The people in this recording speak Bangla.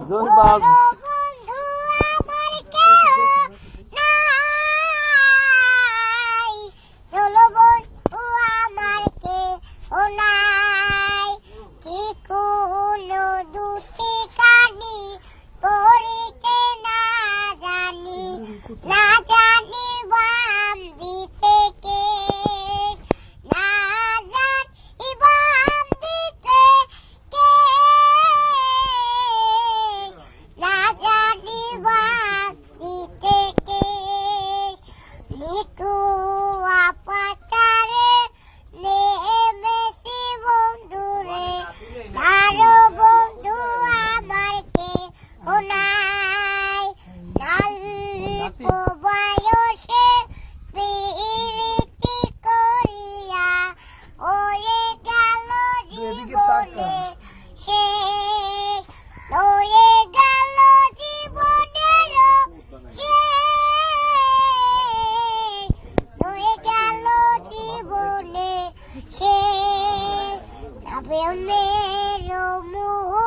জোরবাজ বন্ধু আমার কেউ নাই, চলো বন্ধু আমার কেউ নাই, কি কোনো দুটি কানি পড়িতে না জানি, না জানি বাম দিতে কে, না জানি বাম দিতে কে, না জানি বাম দিতে কে, মিঠু আপাতারে নেমেছি বন্ধুরে, আরো বন্ধু আমার কেউ নাই, অল্প বয়সে প্রীতি করিয়া হয়ে গেল জীবনে শেষ, হয়ে গেল জীবনের শেষ, হয়ে গেল জীবনে শেষ, প্রেমের মোহ